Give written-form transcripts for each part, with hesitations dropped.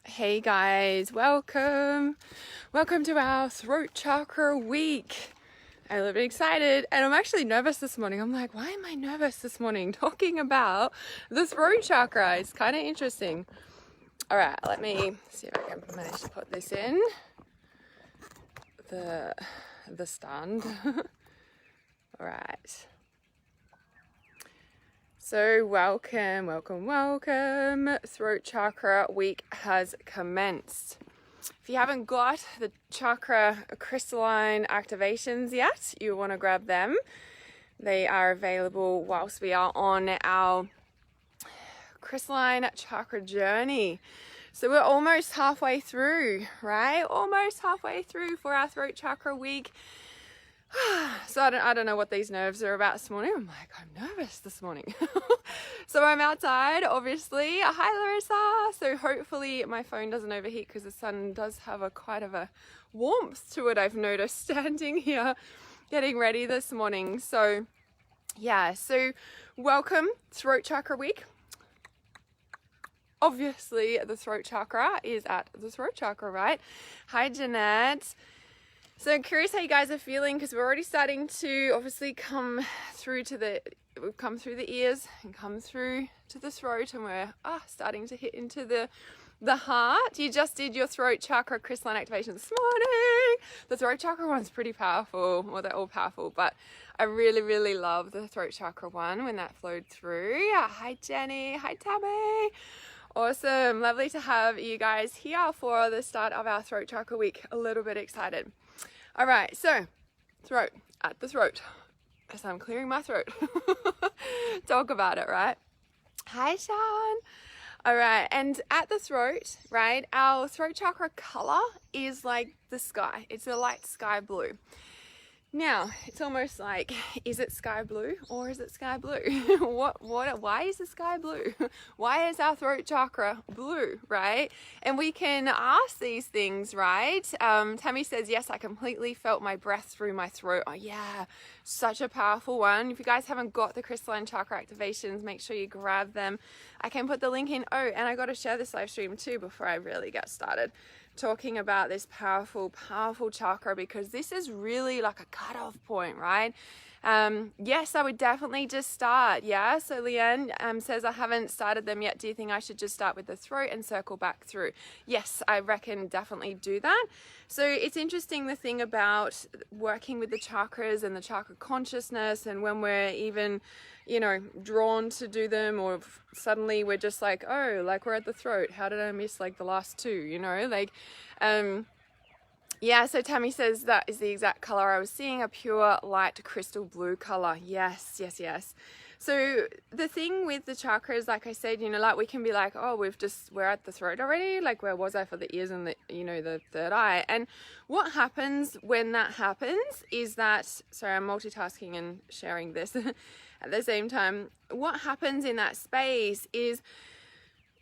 Hey guys, welcome to our throat chakra week. I'm a little bit excited and I'm actually nervous this morning. I'm like, why am I nervous this morning talking about the throat chakra? It's kind of interesting. All right, let me see if I can manage to put this in the stand. All right. So welcome. Throat chakra week has commenced. If you haven't got the chakra crystalline activations yet, you want to grab them. They are available whilst we are on our crystalline chakra journey. So we're almost halfway through, right? Almost halfway through for our throat chakra week. So I don't know what these nerves are about this morning. I'm like, I'm nervous this morning. So I'm outside, obviously. Hi, Larissa. So hopefully my phone doesn't overheat because the sun does have quite of a warmth to it, I've noticed, standing here getting ready this morning. So yeah, so welcome Throat Chakra Week. Obviously the throat chakra is at the throat chakra, right? Hi, Jeanette. So I'm curious how you guys are feeling because we're already starting to obviously come through the ears and come through to the throat, and we're starting to hit into the heart. You just did your throat chakra crystalline activation this morning. The throat chakra one's pretty powerful. Well, they're all powerful, but I really love the throat chakra one when that flowed through. Hi, Jenny. Hi, Tammy. Awesome. Lovely to have you guys here for the start of our throat chakra week. A little bit excited. All right, so throat, at the throat, because I'm clearing my throat. Talk about it, right? Hi, Sean. All right, and at the throat, right, our throat chakra color is like the sky. It's a light sky blue. Now, it's almost like, is it sky blue or is it sky blue? Why is the sky blue? Why is our throat chakra blue, right? And we can ask these things, right? Tammy says, yes, I completely felt my breath through my throat. Oh yeah, such a powerful one. If you guys haven't got the crystalline chakra activations, make sure you grab them. I can put the link in. Oh, and I got to share this live stream too before I really get started talking about this powerful chakra, because this is really like a cutoff point, right? Yes, I would definitely just start. Yeah, so Leanne says, I haven't started them yet. Do you think I should just start with the throat and circle back through? Yes, I reckon definitely do that. So it's interesting, the thing about working with the chakras and the chakra consciousness, and when we're even, you know, drawn to do them, or suddenly we're just like, oh, like we're at the throat. How did I miss like the last two, you know, like, yeah, so Tammy says that is the exact color I was seeing, a pure light crystal blue color. Yes. So the thing with the chakras, like I said, you know, like we can be like, oh, we're at the throat already. Like, where was I for the ears and the, you know, the third eye? And what happens when that happens is that, sorry, I'm multitasking and sharing this at the same time. What happens in that space is,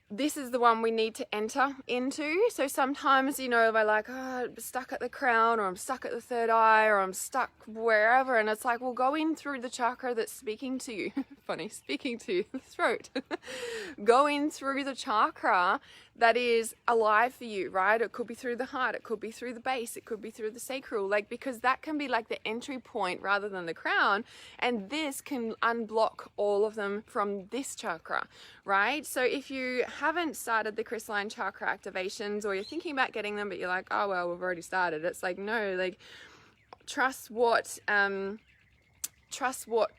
this is the one we need to enter into. So sometimes, you know, we're like, oh, I'm stuck at the crown, or I'm stuck at the third eye, or I'm stuck wherever. And it's like, well, go in through the chakra that's speaking to you. Funny, speaking to the throat. Go in through the chakra that is alive for you, right? It could be through the heart, it could be through the base, it could be through the sacral, like, because that can be like the entry point rather than the crown. And this can unblock all of them from this chakra, right? So if you haven't started the crystalline chakra activations, or you're thinking about getting them, but you're like, oh, well, we've already started. It's like, no, like, trust what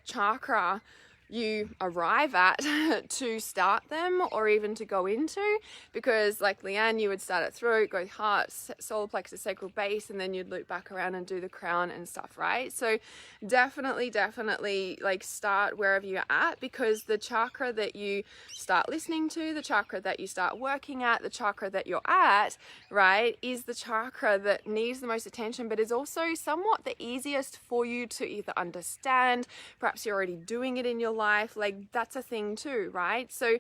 chakra you arrive at to start them, or even to go into, because like Leanne, you would start at throat, go heart, solar plexus, sacral base, and then you'd loop back around and do the crown and stuff, right? So definitely like start wherever you're at, because the chakra that you start listening to, the chakra that you start working at, the chakra that you're at, right, is the chakra that needs the most attention, but is also somewhat the easiest for you to either understand. Perhaps you're already doing it in your life, like that's a thing too, right? So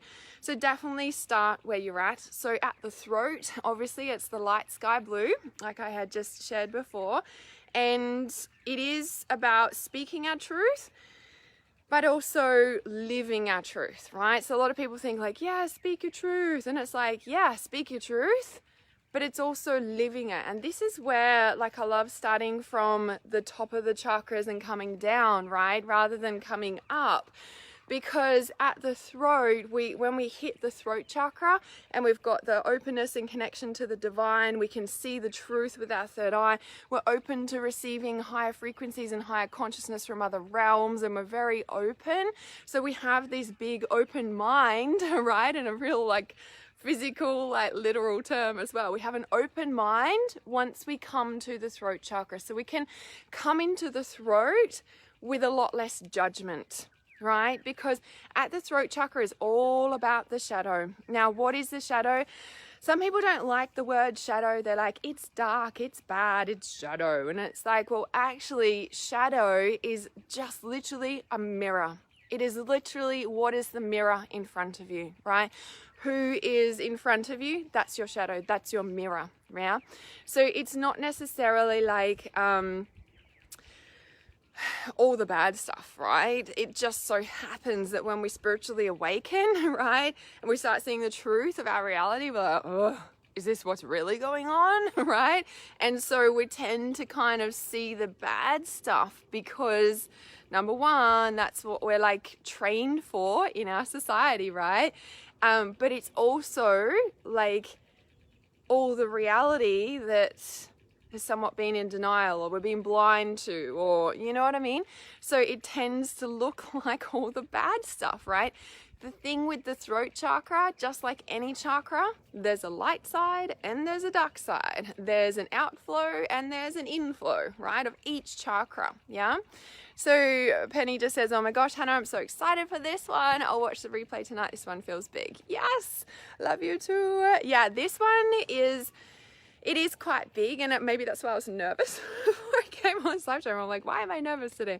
definitely start where you're at. So at the throat, obviously it's the light sky blue, like I had just shared before, and it is about speaking our truth, but also living our truth, right? So a lot of people think like, yeah, speak your truth. And it's like, yeah, speak your truth, but it's also living it. And this is where, like, I love starting from the top of the chakras and coming down, right? Rather than coming up. Because at the throat, when we hit the throat chakra and we've got the openness and connection to the divine, we can see the truth with our third eye. We're open to receiving higher frequencies and higher consciousness from other realms, and we're very open. So we have this big open mind, right? And a real like physical, like literal term as well. We have an open mind once we come to the throat chakra. So we can come into the throat with a lot less judgment, right? Because at the throat chakra is all about the shadow. Now, what is the shadow? Some people don't like the word shadow. They're like, it's dark, it's bad, it's shadow. And it's like, well, actually, shadow is just literally a mirror. It is literally what is the mirror in front of you, right? Who is in front of you? That's your shadow. That's your mirror, yeah? So it's not necessarily like all the bad stuff, right? It just so happens that when we spiritually awaken, right, and we start seeing the truth of our reality, we're like, oh, is this what's really going on, right? And so we tend to kind of see the bad stuff because, number one, that's what we're like trained for in our society, right? But it's also like all the reality that has somewhat been in denial, or we're being blind to, or you know what I mean? So it tends to look like all the bad stuff, right? The thing with the throat chakra, just like any chakra, there's a light side and there's a dark side. There's an outflow and there's an inflow, right, of each chakra, yeah? So Penny just says, oh my gosh, Hannah, I'm so excited for this one. I'll watch the replay tonight. This one feels big. Yes, love you too. Yeah, this one is... it is quite big, and maybe that's why I was nervous before I came on this live stream. I'm like, why am I nervous today?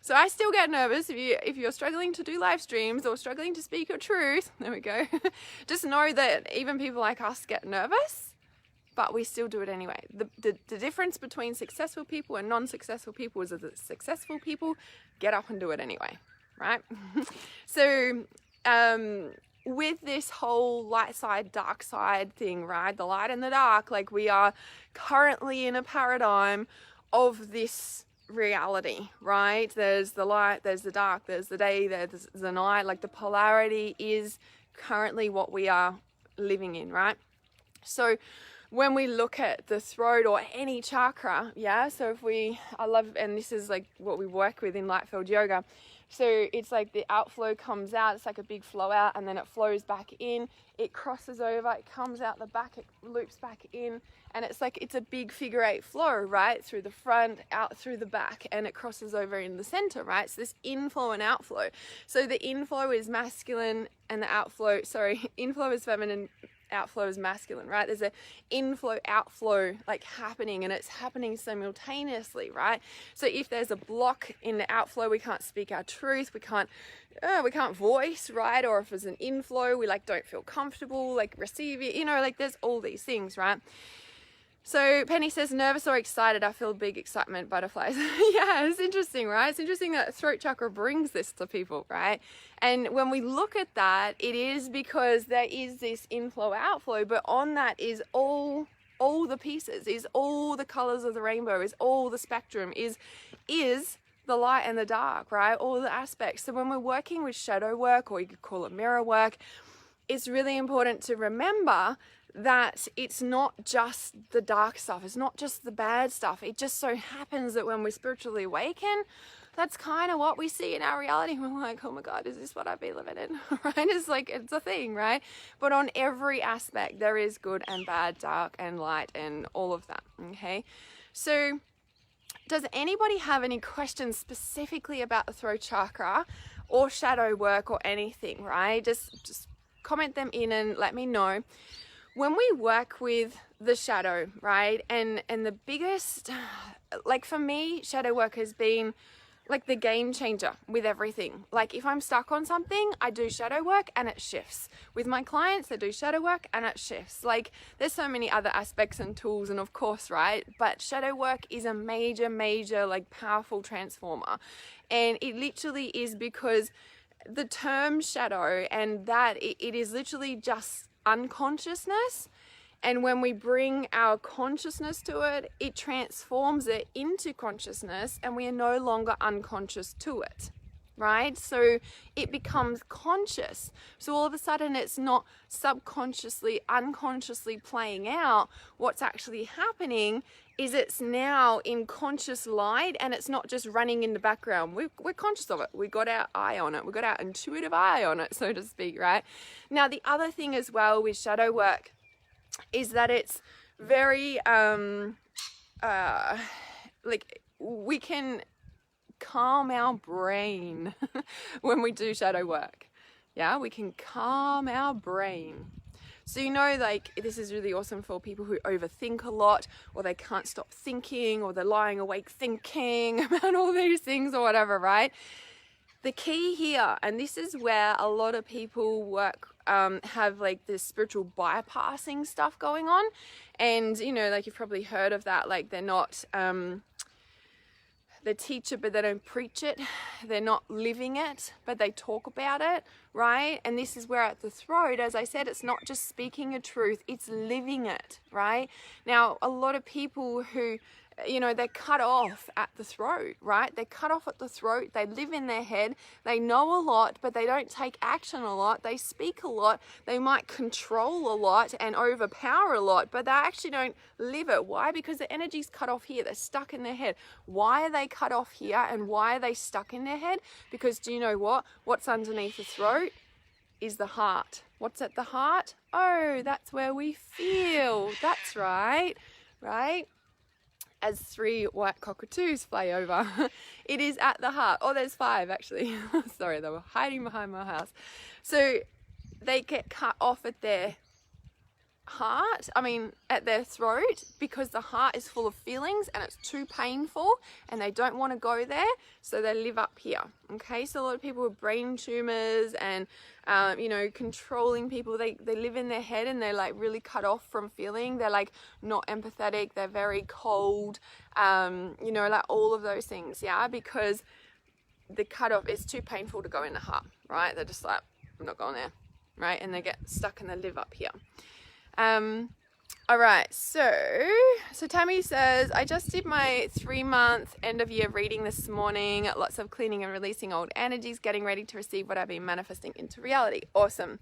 So I still get nervous if you're struggling to do live streams or struggling to speak your truth. There we go. Just know that even people like us get nervous, but we still do it anyway. The difference between successful people and non-successful people is that the successful people get up and do it anyway, right? So, with this whole light side, dark side thing, right? The light and the dark, like we are currently in a paradigm of this reality, right? There's the light, there's the dark, there's the day, there's the night. Like the polarity is currently what we are living in, right? So when we look at the throat or any chakra, yeah, so I love, and this is like what we work with in Lightfield Yoga. So it's like the outflow comes out, it's like a big flow out, and then it flows back in, it crosses over, it comes out the back, it loops back in, and it's like, it's a big figure 8 flow, right? Through the front, out through the back, and it crosses over in the center, right? So this inflow and outflow. So the inflow is masculine and the outflow, inflow is feminine, outflow is masculine, right? There's a inflow outflow like happening, and it's happening simultaneously, right? So if there's a block in the outflow, we can't speak our truth, we can't voice, right? Or if there's an inflow, we like don't feel comfortable like receiving, you know, like there's all these things, right? So Penny says, nervous or excited? I feel big excitement, butterflies. Yeah, it's interesting, right? It's interesting that throat chakra brings this to people, right? And when we look at that, it is because there is this inflow outflow, but on that is all the pieces, is all the colors of the rainbow, is all the spectrum, is the light and the dark, right? All the aspects. So when we're working with shadow work, or you could call it mirror work, it's really important to remember that it's not just the dark stuff, it's not just the bad stuff. It just so happens that when we spiritually awaken, that's kind of what we see in our reality. We're like, oh my God, is this what I've been living in? Right? It's like, it's a thing, right? But on every aspect, there is good and bad, dark and light and all of that, okay? So does anybody have any questions specifically about the throat chakra or shadow work or anything, right? Just comment them in and let me know. When we work with the shadow, right, and the biggest, like for me, shadow work has been like the game changer with everything. Like if I'm stuck on something, I do shadow work and it shifts. With my clients, I do shadow work and it shifts. Like there's so many other aspects and tools, and of course, right? But shadow work is a major, like powerful transformer. And it literally is because the term shadow, and that it is literally just unconsciousness. And when we bring our consciousness to it, it transforms it into consciousness, and we are no longer unconscious to it, right? So it becomes conscious. So all of a sudden it's not subconsciously, unconsciously playing out. What's actually happening is it's now in conscious light, and it's not just running in the background. We're conscious of it. We got our eye on it. We got our intuitive eye on it, so to speak, right? Now, the other thing as well with shadow work is that it's very like we can calm our brain when we do shadow work. Yeah, we can calm our brain. So like this is really awesome for people who overthink a lot, or they can't stop thinking, or they're lying awake thinking about all these things or whatever, right? The key here, and this is where a lot of people work, have like this spiritual bypassing stuff going on. And, like you've probably heard of that, like they're not, they teach it, but they don't preach it. They're not living it, but they talk about it, right? And this is where at the throat, as I said, it's not just speaking a truth, it's living it, right? Now, a lot of people who, they're cut off at the throat, right? They're cut off at the throat. They live in their head. They know a lot, but they don't take action a lot. They speak a lot. They might control a lot and overpower a lot, but they actually don't live it. Why? Because the energy's cut off here. They're stuck in their head. Why are they cut off here, and why are they stuck in their head? Because do you know what? What's underneath the throat is the heart. What's at the heart? Oh, that's where we feel. That's right, right? As 3 white cockatoos fly over. It is at the heart. Oh, there's 5 actually. Sorry, they were hiding behind my house. So they get cut off at their heart, at their throat, because the heart is full of feelings and it's too painful and they don't want to go there, so they live up here. Okay, so a lot of people with brain tumors and controlling people, they live in their head, and they're like really cut off from feeling. They're like not empathetic, they're very cold, like all of those things, yeah, because the cut off is too painful to go in the heart, right? They're just like, I'm not going there, right? And they get stuck and they live up here. All right, so Tammy says, I just did my 3-month end of year reading this morning. Lots of cleaning and releasing old energies, getting ready to receive what I've been manifesting into reality. Awesome.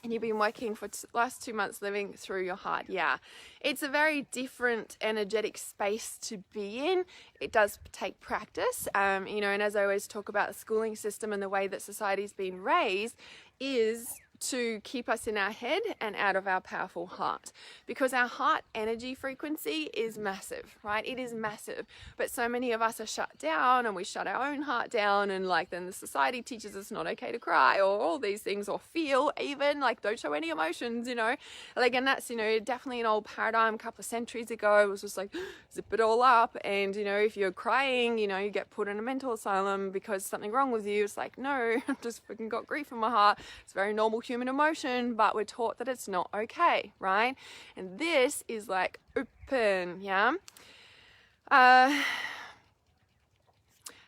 And you've been working for last 2 months living through your heart. Yeah, it's a very different energetic space to be in. It does take practice, and as I always talk about, the schooling system and the way that society's been raised is to keep us in our head and out of our powerful heart, because our heart energy frequency is massive, right? It is massive, but so many of us are shut down, and we shut our own heart down, and then the society teaches us not okay to cry or all these things, or feel, even like don't show any emotions, and that's definitely an old paradigm a couple of centuries ago. It was just like zip it all up, and if you're crying, you get put in a mental asylum because something wrong with you. It's like, no, I've just freaking got grief in my heart. It's very normal human emotion, but we're taught that it's not okay, right? And this is like open, yeah?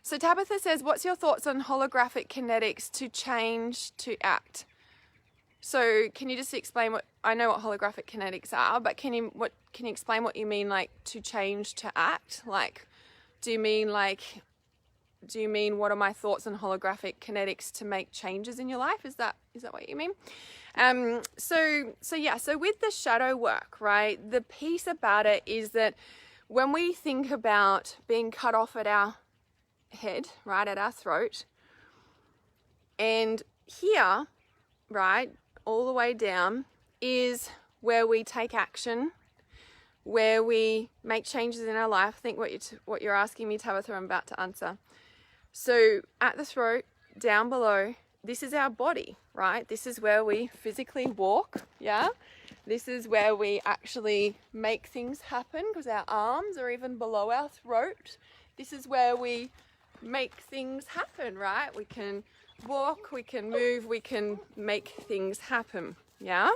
So Tabitha says, what's your thoughts on holographic kinetics to change to act? So can you just explain what, I know what holographic kinetics are, but can you explain what you mean, like to change to act? Like, do you mean what are my thoughts on holographic kinetics to make changes in your life? Is that what you mean? So with the shadow work, right, the piece about it is that when we think about being cut off at our head, right, at our throat, and here, right, all the way down is where we take action, where we make changes in our life. I think what you're asking me, Tabitha, I'm about to answer. So at the throat, down below, this is our body, right? This is where we physically walk, yeah? This is where we actually make things happen, because our arms are even below our throat. This is where we make things happen, right? We can walk, we can move, we can make things happen, yeah?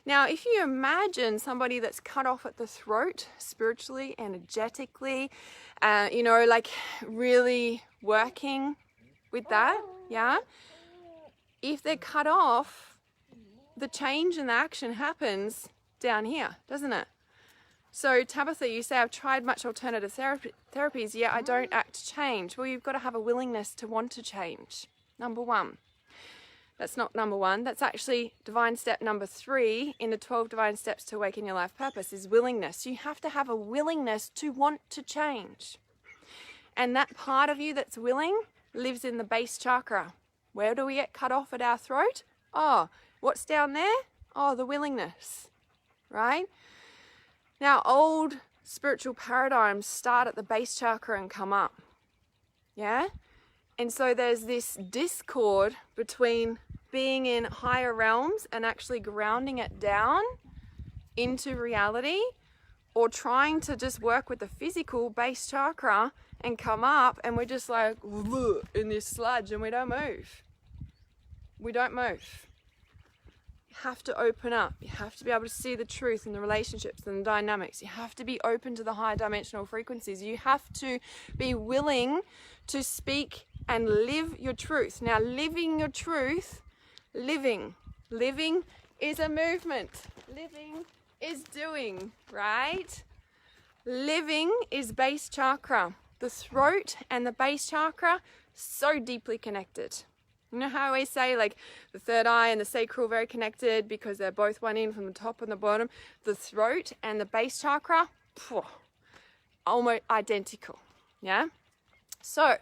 Now, if you imagine somebody that's cut off at the throat, spiritually, energetically, you know, like really working with that, yeah? If they're cut off, the change and the action happens down here, doesn't it? So Tabitha, you say, I've tried much alternative therapies, yet I don't act to change. Well, you've got to have a willingness to want to change, number one. That's not number one. That's actually divine step number 3 in the 12 divine steps to awaken your life purpose is willingness. You have to have a willingness to want to change. And that part of you that's willing lives in the base chakra. Where do we get cut off at our throat? Oh, what's down there? Oh, the willingness, right? Now, old spiritual paradigms start at the base chakra and come up, yeah? And so there's this discord between being in higher realms and actually grounding it down into reality, or trying to just work with the physical base chakra and come up, and we're just like in this sludge and we don't move. We don't move. You have to open up. You have to be able to see the truth in the relationships and the dynamics. You have to be open to the higher dimensional frequencies. You have to be willing to speak and live your truth. Now, living your truth, living is a movement. Living is doing, right? Living is base chakra. The throat and the base chakra, so deeply connected. You know how I always say, like, the third eye and the sacral very connected because they're both one in from the top and the bottom. The throat and the base chakra, almost identical, yeah? So,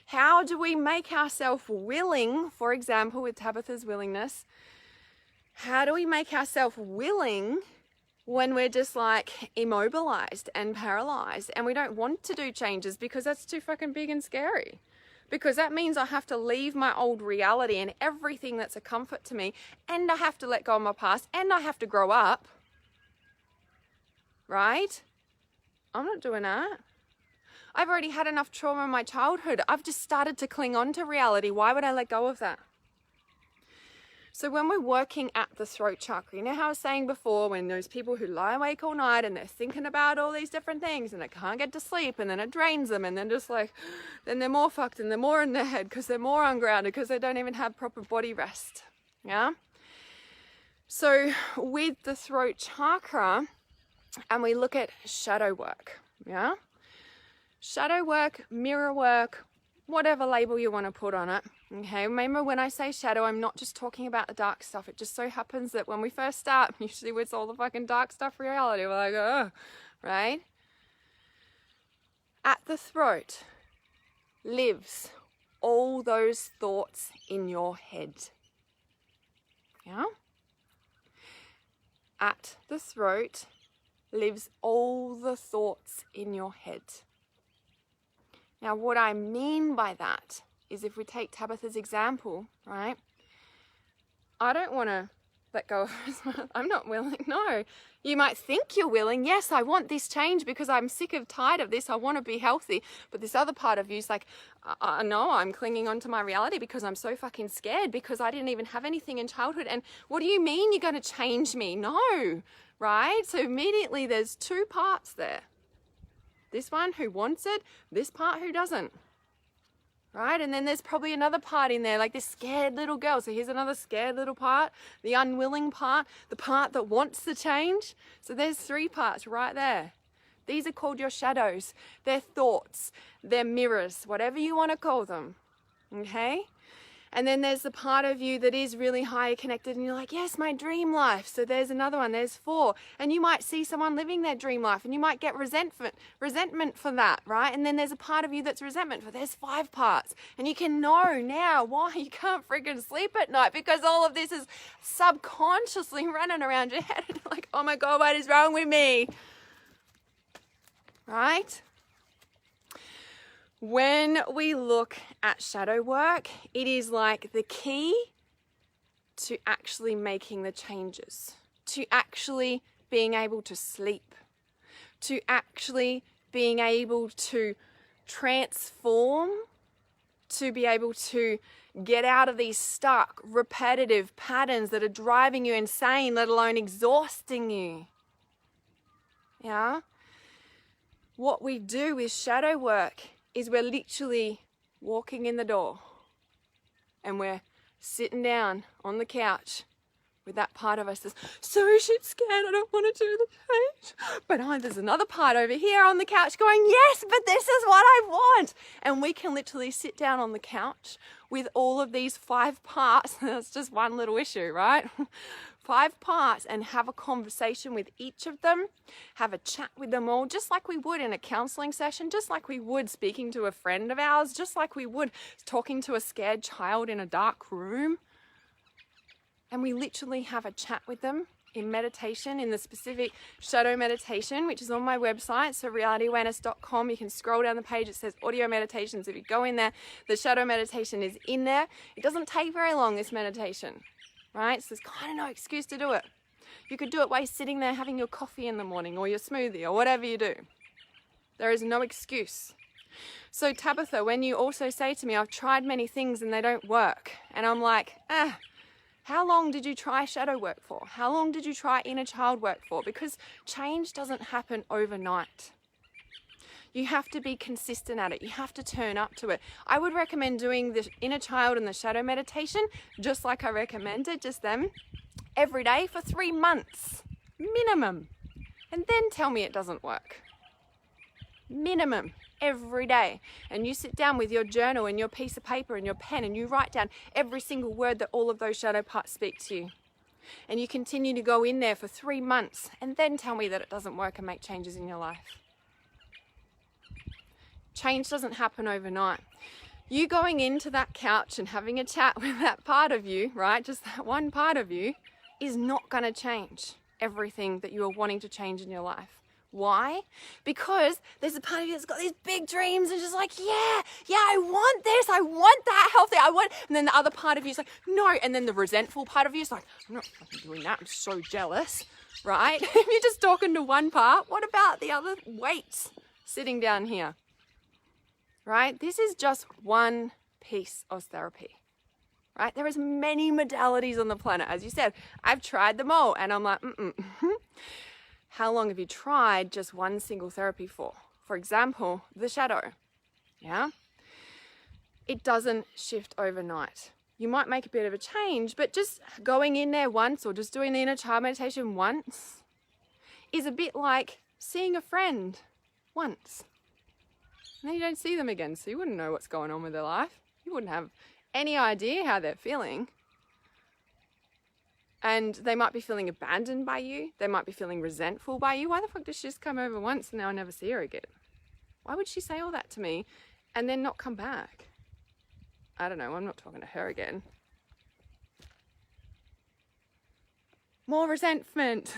how do we make ourselves willing, for example, with Tabitha's willingness, how do we make ourselves willing when we're just like immobilized and paralyzed and we don't want to do changes because that's too fucking big and scary? Because that means I have to leave my old reality and everything that's a comfort to me, and I have to let go of my past, and I have to grow up, right? I'm not doing that. I've already had enough trauma in my childhood. I've just started to cling on to reality. Why would I let go of that? So when we're working at the throat chakra, you know how I was saying before, when those people who lie awake all night and they're thinking about all these different things and they can't get to sleep, and then it drains them, and then just like, then they're more fucked and they're more in their head because they're more ungrounded because they don't even have proper body rest, yeah? So with the throat chakra, and we look at shadow work, yeah? Shadow work, mirror work, whatever label you want to put on it. Okay, remember when I say shadow, I'm not just talking about the dark stuff. It just so happens that when we first start, usually with all the fucking dark stuff reality, we're like, oh, right? At the throat lives all those thoughts in your head. Yeah? At the throat lives all the thoughts in your head. Now, what I mean by that is, if we take Tabitha's example, right? I don't want to let go of this. I'm not willing. No. You might think you're willing. Yes, I want this change because I'm sick of tired of this. I want to be healthy. But this other part of you is like, no, I'm clinging on to my reality because I'm so fucking scared because I didn't even have anything in childhood. And what do you mean you're going to change me? No, right? So immediately there's two parts there. This one who wants it, this part who doesn't. Right? And then there's probably another part in there, like this scared little girl. So here's another scared little part, the unwilling part, the part that wants the change. So there's 3 parts right there. These are called your shadows. They're thoughts, they're mirrors, whatever you want to call them. Okay? And then there's the part of you that is really higher connected and you're like, yes, my dream life. So there's another one, there's 4. And you might see someone living their dream life and you might get resentment for that, right? And then there's a part of you that's resentment for, there's 5 parts. And you can know now why you can't freaking sleep at night, because all of this is subconsciously running around your head and you're like, oh my God, what is wrong with me? Right? When we look at shadow work, it is like the key to actually making the changes, to actually being able to sleep, to actually being able to transform, to be able to get out of these stuck, repetitive patterns that are driving you insane, let alone exhausting you. Yeah? What we do with shadow work is we're literally walking in the door and we're sitting down on the couch with that part of us that's so shit scared, I don't want to do the change. But there's another part over here on the couch going, yes, but this is what I want. And we can literally sit down on the couch with all of these 5 parts. That's just one little issue, right? 5 parts, and have a conversation with each of them, have a chat with them all, just like we would in a counseling session, just like we would speaking to a friend of ours, just like we would talking to a scared child in a dark room. And we literally have a chat with them in meditation, in the specific shadow meditation, which is on my website, so realityawareness.com. You can scroll down the page, it says audio meditations. If you go in there, the shadow meditation is in there. It doesn't take very long, this meditation, right? So there's kind of no excuse to do it. You could do it while you're sitting there having your coffee in the morning or your smoothie or whatever you do. There is no excuse. So Tabitha, when you also say to me, I've tried many things and they don't work, and I'm like, how long did you try shadow work for? How long did you try inner child work for? Because change doesn't happen overnight. You have to be consistent at it. You have to turn up to it. I would recommend doing the inner child and the shadow meditation, just like I recommended just then, every day for 3 months, minimum. And then tell me it doesn't work. Minimum. Every day. And you sit down with your journal and your piece of paper and your pen and you write down every single word that all of those shadow parts speak to you. And you continue to go in there for 3 months and then tell me that it doesn't work and make changes in your life. Change doesn't happen overnight. You going into that couch and having a chat with that part of you, right, just that one part of you, is not going to change everything that you are wanting to change in your life. Why? Because there's a part of you that's got these big dreams and just like, yeah, I want this, I want that healthy, and then the other part of you is like, no, and then the resentful part of you is like, I'm not fucking doing that, I'm so jealous, right? If you're just talking to one part, what about the other weights sitting down here, right? This is just one piece of therapy, right? There is many modalities on the planet. As you said, I've tried them all, and I'm like, How long have you tried just one single therapy for? For example, the shadow, yeah? It doesn't shift overnight. You might make a bit of a change, but just going in there once or just doing the inner child meditation once is a bit like seeing a friend once. And then you don't see them again, so you wouldn't know what's going on with their life. You wouldn't have any idea how they're feeling. And they might be feeling abandoned by you. They might be feeling resentful by you. Why the fuck did she just come over once and now I never see her again? Why would she say all that to me and then not come back? I don't know. I'm not talking to her again. More resentment.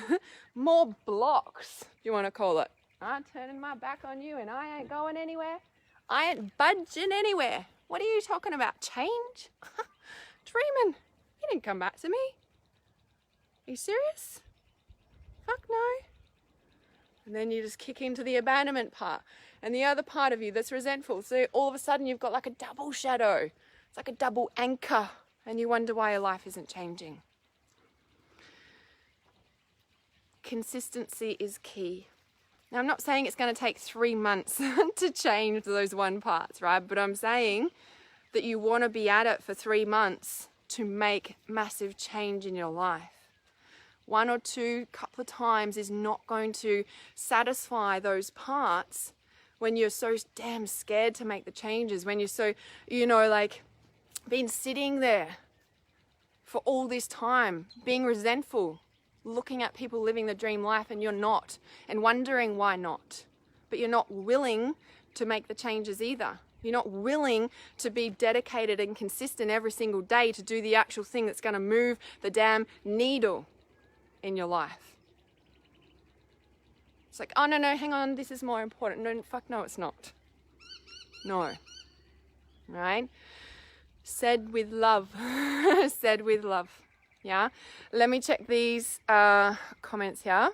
More blocks, if you want to call it. I'm turning my back on you and I ain't going anywhere. I ain't budging anywhere. What are you talking about? Change? Dreaming. You didn't come back to me. Are you serious? Fuck no. And then you just kick into the abandonment part and the other part of you that's resentful. So all of a sudden you've got like a double shadow. It's like a double anchor and you wonder why your life isn't changing. Consistency is key. Now I'm not saying it's going to take 3 months to change those one parts, right? But I'm saying that you want to be at it for 3 months to make massive change in your life. 1 or 2 couple of times is not going to satisfy those parts when you're so damn scared to make the changes, when you're so, like been sitting there for all this time, being resentful, looking at people living the dream life and you're not, and wondering why not. But you're not willing to make the changes either. You're not willing to be dedicated and consistent every single day to do the actual thing that's going to move the damn needle in your life. It's like, oh no, hang on, this is more important. No, fuck no, it's not. No. Right? Said with love. Said with love. Yeah? Let me check these comments here.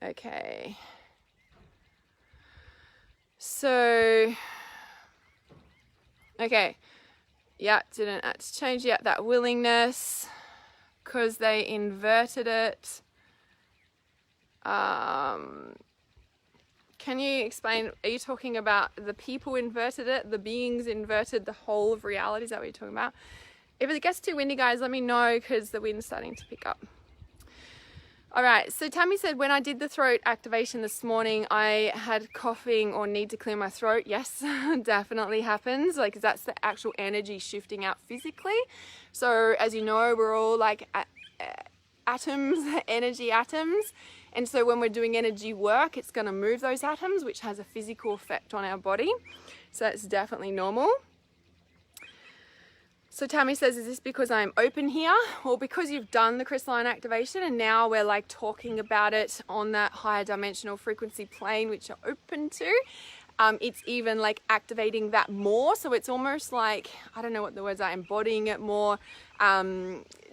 Okay. So, okay. Yeah, didn't add to change yet. That willingness, because they inverted it. Can you explain, are you talking about the people inverted it, the beings inverted the whole of reality? Is that what you're talking about? If it gets too windy, guys, let me know, because the wind's starting to pick up. All right, so Tammy said, when I did the throat activation this morning, I had coughing or need to clear my throat. Yes, definitely happens. Like, that's the actual energy shifting out physically. So as you know, we're all like atoms, energy atoms. And so when we're doing energy work, it's going to move those atoms, which has a physical effect on our body. So that's definitely normal. So Tammy says, is this because I'm open here? Well, because you've done the crystalline activation and now we're like talking about it on that higher dimensional frequency plane, which you're open to. It's even like activating that more. So it's almost like, I don't know what the words are, embodying it more,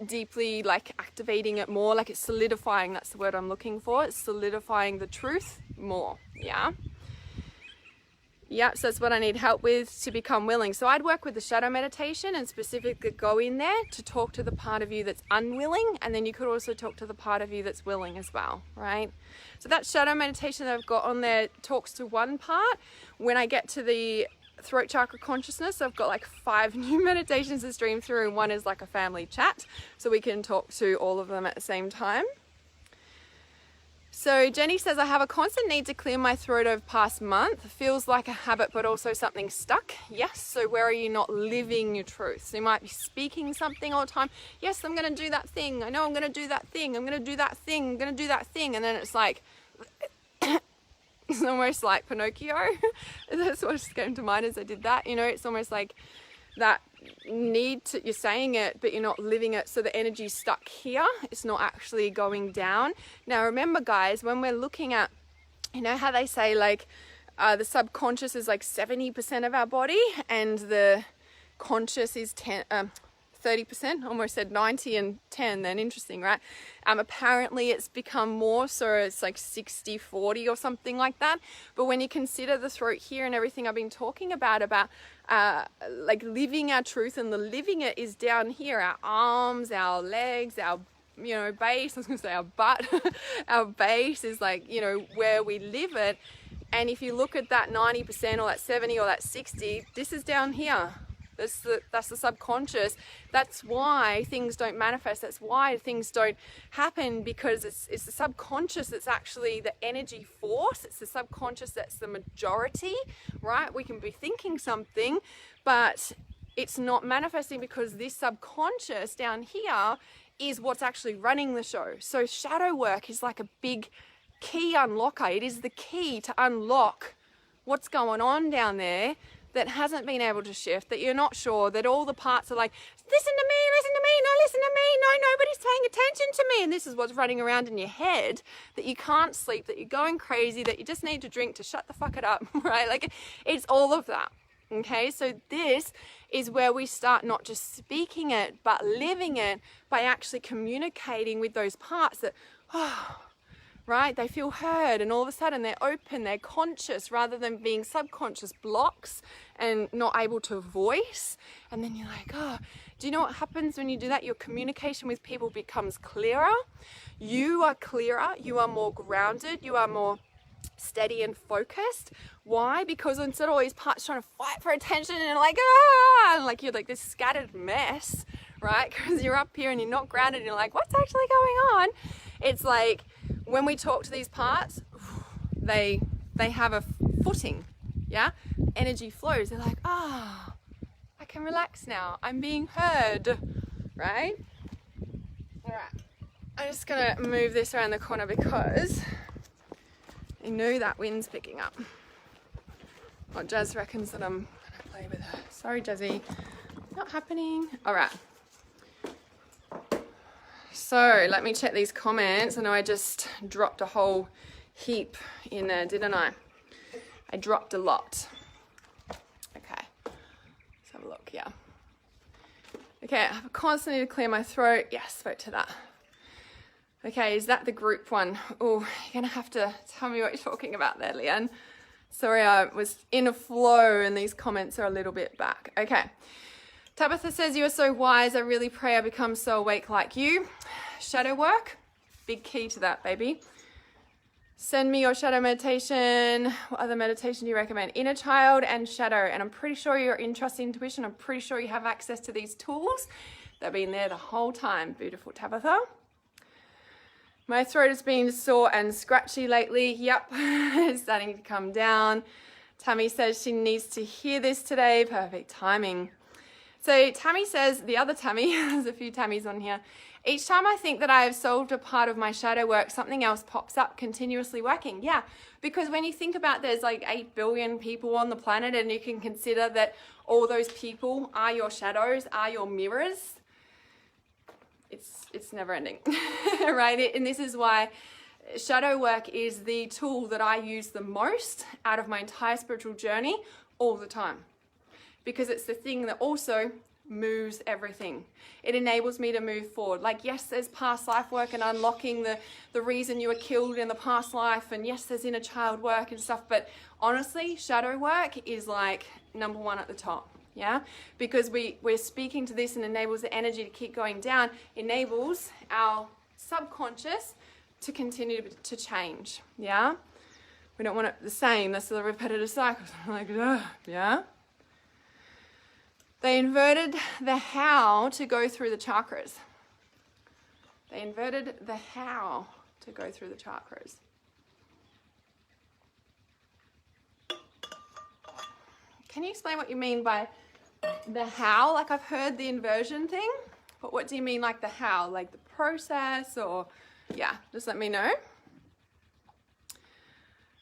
deeply like activating it more, like it's solidifying. That's the word I'm looking for. It's solidifying the truth more. Yeah. Yeah, so that's what I need help with to become willing. So I'd work with the shadow meditation and specifically go in there to talk to the part of you that's unwilling. And then you could also talk to the part of you that's willing as well, right? So that shadow meditation that I've got on there talks to one part. When I get to the throat chakra consciousness, I've got like 5 new meditations to stream through. And one is like a family chat. So we can talk to all of them at the same time. So Jenny says, I have a constant need to clear my throat over the past month. Feels like a habit, but also something stuck. Yes, so where are you not living your truth? So you might be speaking something all the time. Yes, I'm going to do that thing. I know I'm going to do that thing. I'm going to do that thing. I'm going to do that thing. And then it's like, it's almost like Pinocchio. That's what just came to mind as I did that. You know, it's almost like that need to, you're saying it but you're not living it, so the energy's stuck here, it's not actually going down. Now remember guys, when we're looking at, you know how they say like the subconscious is like 70% of our body and the conscious is 30%, almost said 90 and 10 then, interesting, right? Apparently it's become more, so it's like 60-40 or something like that. But when you consider the throat here and everything I've been talking about like living our truth, and the living it is down here, our arms, our legs, our, you know, base, I was gonna say our butt, our base is like, you know, where we live it. And if you look at that 90% or that 70 or that 60, this is down here. That's the subconscious. That's why things don't manifest. That's why things don't happen, because it's the subconscious that's actually the energy force. It's the subconscious that's the majority, right? We can be thinking something, but it's not manifesting because this subconscious down here is what's actually running the show. So shadow work is like a big key unlocker. It is the key to unlock what's going on down there that hasn't been able to shift, that you're not sure, that all the parts are like, listen to me, no, listen to me, no, nobody's paying attention to me. And this is what's running around in your head, that you can't sleep, that you're going crazy, that you just need to drink to shut the fuck it up, right? Like it's all of that, okay? So this is where we start not just speaking it, but living it by actually communicating with those parts that, right? They feel heard, and all of a sudden they're open, they're conscious, rather than being subconscious blocks and not able to voice. And then you're like, oh, do you know what happens when you do that? Your communication with people becomes clearer. You are clearer, you are more grounded, you are more steady and focused. Why? Because instead of all these parts trying to fight for attention and like, and like you're like this scattered mess, right? Because you're up here and you're not grounded and you're like, what's actually going on? It's like, when we talk to these parts, they have a footing, yeah? Energy flows. They're like, I can relax now. I'm being heard, right? All right. I'm just going to move this around the corner because I know that wind's picking up. Well, Jazz reckons that I'm going to play with her. Sorry, Jazzy. Not happening. All right. So let me check these comments. I know I just dropped a whole heap in there, didn't I? I dropped a lot. Okay, let's have a look, yeah. Okay, I have a constant need to clear my throat. Yes, spoke to that. Okay, is that the group one? Oh, you're gonna have to tell me what you're talking about there, Leanne. Sorry, I was in a flow and these comments are a little bit back. Okay. Tabitha says, you are so wise. I really pray I become so awake like you. Shadow work, big key to that, baby. Send me your shadow meditation. What other meditation do you recommend? Inner child and shadow. And I'm pretty sure you're in trust intuition. I'm pretty sure you have access to these tools. They've been there the whole time. Beautiful, Tabitha. My throat has been sore and scratchy lately. Yep, it's starting to come down. Tammy says she needs to hear this today. Perfect timing. So Tammy says, the other Tammy, there's a few Tammys on here. Each time I think that I have solved a part of my shadow work, something else pops up, continuously working. Yeah, because when you think about there's like 8 billion people on the planet, and you can consider that all those people are your shadows, are your mirrors. It's never ending, right? And this is why shadow work is the tool that I use the most out of my entire spiritual journey all the time. Because it's the thing that also moves everything. It enables me to move forward. Like, yes, there's past life work and unlocking the reason you were killed in the past life, and yes, there's inner child work and stuff, but honestly, shadow work is like number 1 at the top. Yeah, because we're speaking to this and enables the energy to keep going down, enables our subconscious to continue to change. Yeah, we don't want it the same. That's the repetitive cycle. Like, yeah. They inverted the how to go through the chakras. They inverted the how to go through the chakras. Can you explain what you mean by the how? Like, I've heard the inversion thing, but what do you mean like the how? Like the process, or yeah, just let me know.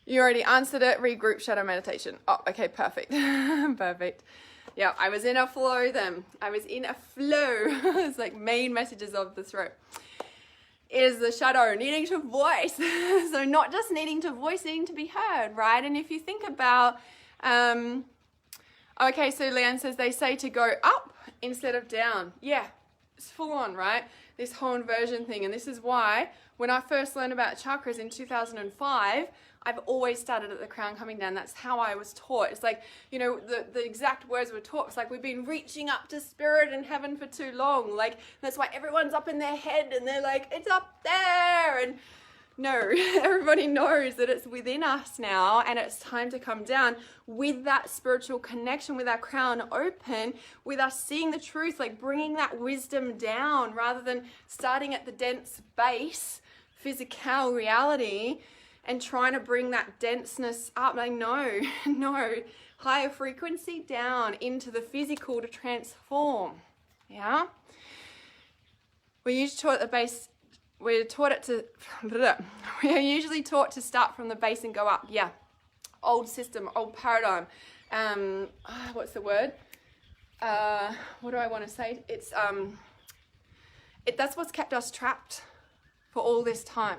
You already answered it. Regroup shadow meditation. Oh, okay, perfect. Perfect. Yeah, I was in a flow then. I was in a flow. It's like main messages of the throat. Is the shadow needing to voice. So not just needing to voice, needing to be heard, right? And if you think about, okay, so Leanne says they say to go up instead of down. Yeah, it's full on, right? This whole inversion thing. And this is why when I first learned about chakras in 2005, I've always started at the crown coming down. That's how I was taught. It's like, you know, the exact words were taught. It's like, we've been reaching up to spirit and heaven for too long. Like, that's why everyone's up in their head and they're like, it's up there. And no, everybody knows that it's within us now, and it's time to come down with that spiritual connection, with our crown open, with us seeing the truth, like bringing that wisdom down rather than starting at the dense base, physical reality, and trying to bring that denseness up. Like, no, higher frequency down into the physical to transform. Yeah. We usually taught at the base. We're taught it to. We are usually taught to start from the base and go up. Yeah. Old system, old paradigm. What's the word? What do I want to say? It's that's what's kept us trapped for all this time.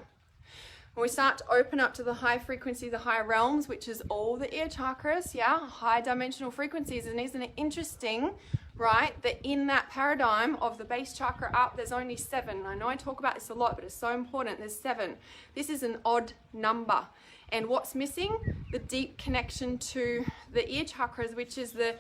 When we start to open up to the high frequency, the higher realms, which is all the ear chakras, yeah, high dimensional frequencies. And isn't it interesting, right, that in that paradigm of the base chakra up, there's only 7. I know I talk about this a lot, but it's so important. There's 7. This is an odd number. And what's missing? The deep connection to the ear chakras, which is the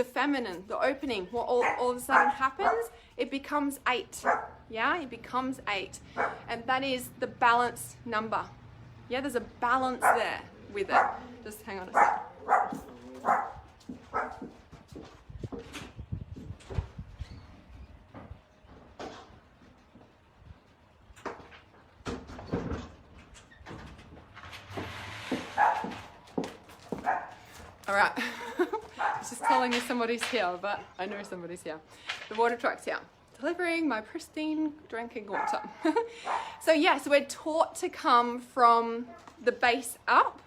feminine, the opening. What all of a sudden happens? It becomes 8. Yeah, it becomes 8. And that is the balanced number. Yeah, there's a balance there with it. Just hang on a sec. All right. It's just telling me somebody's here, but I know somebody's here. The water truck's here, delivering my pristine drinking water. So yes, we're taught to come from the base up,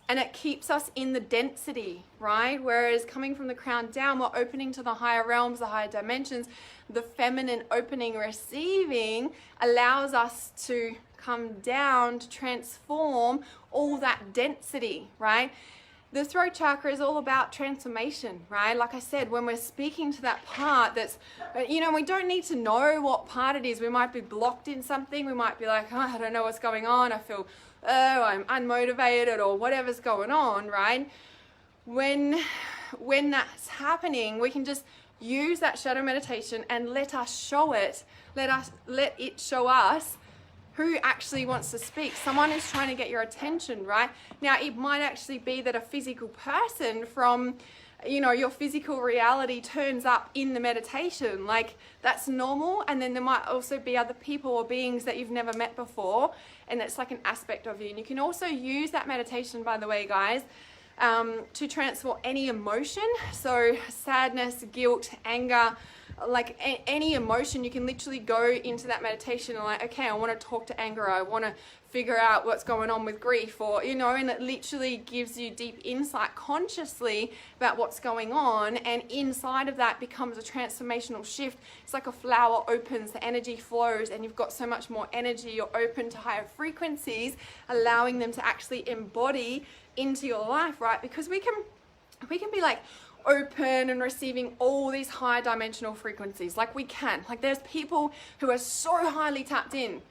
and it keeps us in the density, right? Whereas coming from the crown down, we're opening to the higher realms, the higher dimensions. The feminine opening, receiving, allows us to come down to transform all that density, right? the throat chakra is all about transformation, right? Like I said, when we're speaking to that part that's, you know, we don't need to know what part it is. We might be blocked in something. We might be like, oh, I don't know what's going on. I feel, oh, I'm unmotivated or whatever's going on, right? When that's happening, we can just use that shadow meditation and let us show it. Let it show us who actually wants to speak. Someone is trying to get your attention, right? Now, it might actually be that a physical person from, you know, your physical reality turns up in the meditation. Like, that's normal. And then there might also be other people or beings that you've never met before. And that's like an aspect of you. And you can also use that meditation, by the way, guys, to transform any emotion. So sadness, guilt, anger, like any emotion, you can literally go into that meditation and like, okay, I want to talk to anger, I want to figure out what's going on with grief, or, you know, and it literally gives you deep insight consciously about what's going on, and inside of that becomes a transformational shift. It's like a flower opens, the energy flows, and you've got so much more energy. You're open to higher frequencies, allowing them to actually embody into your life, right? Because we can be like open and receiving all these high dimensional frequencies. Like, we can, like, there's people who are so highly tapped in,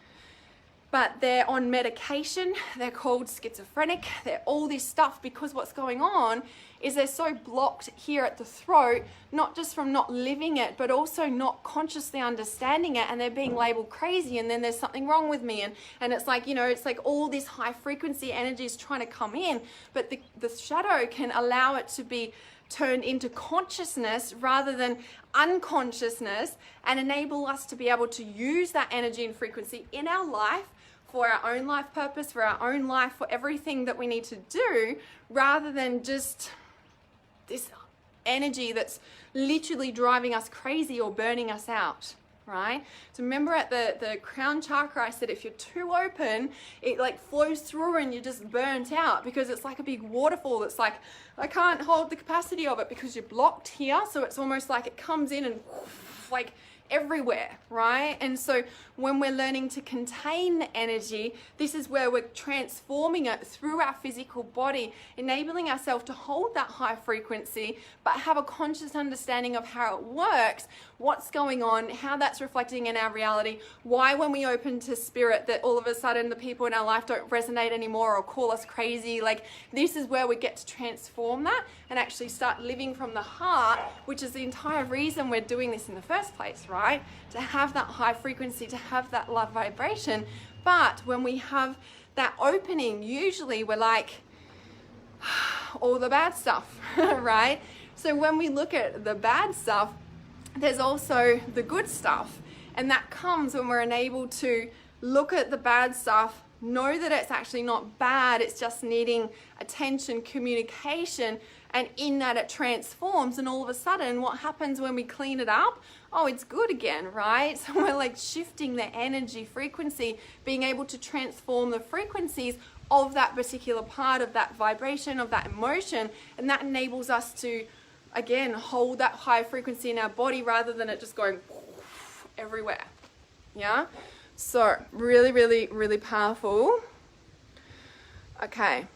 but they're on medication, they're called schizophrenic, they're all this stuff, because what's going on is they're so blocked here at the throat, not just from not living it, but also not consciously understanding it, and they're being labeled crazy, and then there's something wrong with me, and it's like, you know, it's like all this high frequency energy is trying to come in, but the shadow can allow it to be turned into consciousness rather than unconsciousness, and enable us to be able to use that energy and frequency in our life, for our own life purpose, for our own life, for everything that we need to do, rather than just this energy that's literally driving us crazy or burning us out, right? So remember at the crown chakra, I said if you're too open, it like flows through and you're just burnt out, because it's like a big waterfall that's like, I can't hold the capacity of it because you're blocked here. So it's almost like it comes in and like everywhere, right? And so when we're learning to contain the energy, this is where we're transforming it through our physical body, enabling ourselves to hold that high frequency, but have a conscious understanding of how it works, what's going on, how that's reflecting in our reality, why when we open to spirit that all of a sudden the people in our life don't resonate anymore or call us crazy. Like, this is where we get to transform that and actually start living from the heart, which is the entire reason we're doing this in the first place, right? To have that high frequency, to have that love vibration. But when we have that opening, usually we're like, all the bad stuff, right? So when we look at the bad stuff, there's also the good stuff. And that comes when we're enabled to look at the bad stuff, know that it's actually not bad, it's just needing attention, communication, and in that it transforms. And all of a sudden, what happens when we clean it up? Oh, it's good again, right? So we're like shifting the energy frequency, being able to transform the frequencies of that particular part of that vibration, of that emotion, and that enables us to, again, hold that high frequency in our body rather than it just going everywhere. Yeah? So really, really, really powerful. Okay,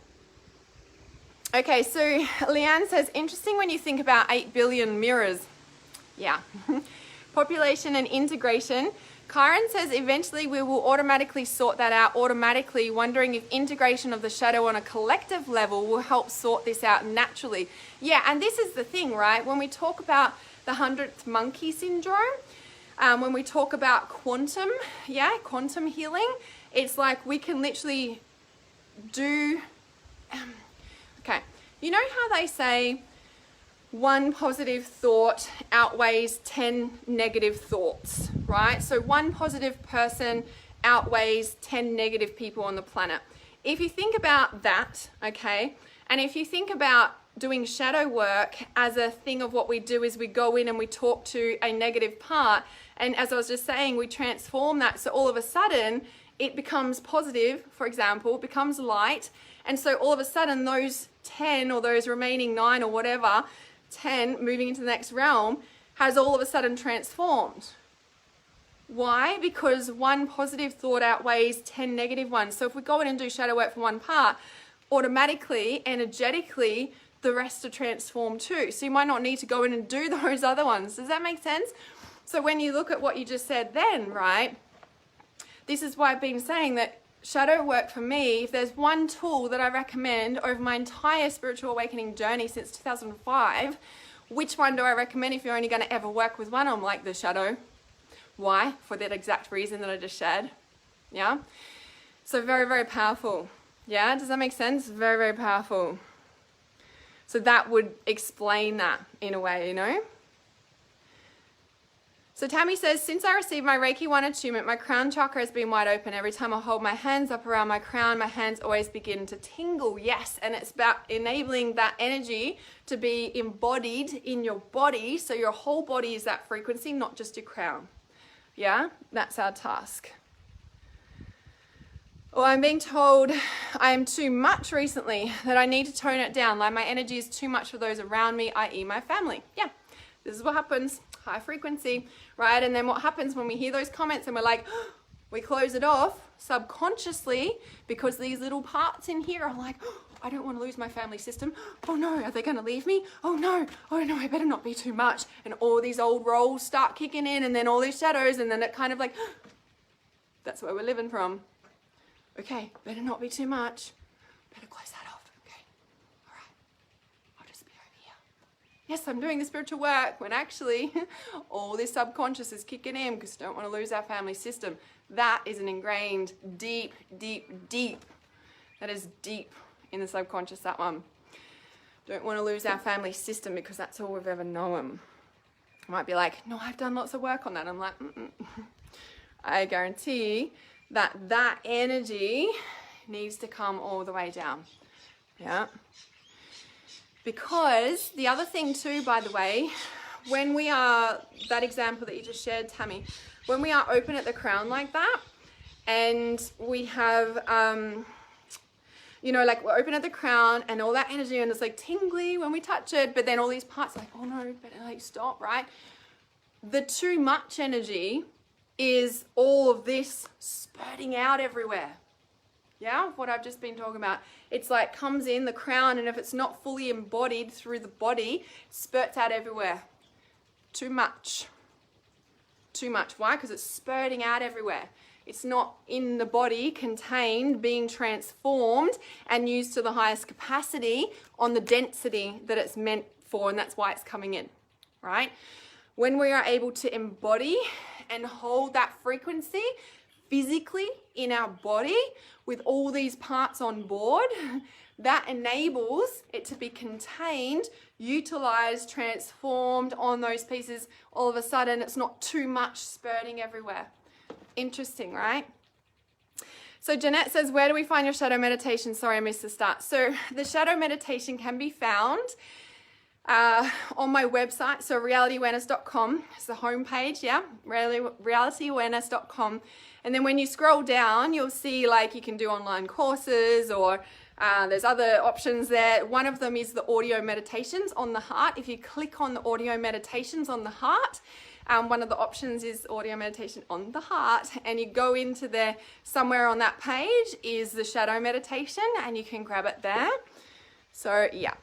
so Leanne says, interesting when you think about 8 billion mirrors. Yeah. Population and integration. Karen says, eventually we will automatically sort that out automatically, wondering if integration of the shadow on a collective level will help sort this out naturally. Yeah, and this is the thing, right? When we talk about the 100th monkey syndrome, when we talk about quantum healing, it's like we can literally do, okay, you know how they say one positive thought outweighs 10 negative thoughts, right? So one positive person outweighs 10 negative people on the planet. If you think about that, okay, and if you think about doing shadow work as a thing of what we do is we go in and we talk to a negative part, and as I was just saying, we transform that, so all of a sudden it becomes positive, for example, becomes light, and so all of a sudden those 10 or those remaining 9 or whatever, 10 moving into the next realm, has all of a sudden transformed. Why? Because one positive thought outweighs 10 negative ones. So if we go in and do shadow work for one part, automatically, energetically, the rest are transformed too. So you might not need to go in and do those other ones. Does that make sense? So when you look at what you just said then, right, this is why I've been saying that shadow work for me, if there's one tool that I recommend over my entire spiritual awakening journey since 2005, which one do I recommend if you're only going to ever work with one? I'm like the shadow. Why? For that exact reason that I just shared. Yeah? So very, very powerful. Yeah? Does that make sense? Very, very powerful. So that would explain that in a way, you know? So Tammy says, since I received my Reiki 1 attunement, my crown chakra has been wide open. Every time I hold my hands up around my crown, my hands always begin to tingle. Yes, and it's about enabling that energy to be embodied in your body. So your whole body is that frequency, not just your crown. Yeah, that's our task. Well, I'm being told I am too much recently, that I need to tone it down. Like my energy is too much for those around me, i.e. my family. Yeah, this is what happens. High frequency, right? And then what happens when we hear those comments and we're like, oh, we close it off subconsciously because these little parts in here are like, oh, I don't want to lose my family system. Oh no, are they going to leave me? Oh no, I better not be too much. And all these old roles start kicking in, and then all these shadows, and then it kind of like, oh, that's where we're living from. Okay, better not be too much. Better close that off. Okay, all right, I'll just be over here. Yes, I'm doing the spiritual work, when actually all this subconscious is kicking in because we don't want to lose our family system. That is an ingrained deep, deep, deep. That is deep in the subconscious, that one. Don't want to lose our family system because that's all we've ever known. I might be like, no, I've done lots of work on that. I'm like, I guarantee that energy needs to come all the way down. Yeah. Because the other thing too, by the way, when we are, that example that you just shared, Tammy, when we are open at the crown like that, and we have, you know, like we're open at the crown and all that energy and it's like tingly when we touch it, but then all these parts are like, oh no, better like stop, right? The too much energy is all of this spurting out everywhere. Yeah, what I've just been talking about. It's like comes in the crown, and if it's not fully embodied through the body, spurts out everywhere. Too much. Too much. Why? Because it's spurting out everywhere. It's not in the body, contained, being transformed and used to the highest capacity on the density that it's meant for, and that's why it's coming in, right? When we are able to embody and hold that frequency physically in our body with all these parts on board, that enables it to be contained, utilized, transformed on those pieces. All of a sudden, it's not too much spurting everywhere. Interesting, right? So Jeanette says, where do we find your shadow meditation? Sorry, I missed the start. So the shadow meditation can be found on my website, so realityawareness.com. It's the homepage, yeah, realityawareness.com. And then when you scroll down, you'll see like you can do online courses, or there's other options there. One of them is the audio meditations on the heart. If you click on the audio meditations on the heart, one of the options is audio meditation on the heart, and you go into there, somewhere on that page is the shadow meditation, and you can grab it there. So yeah,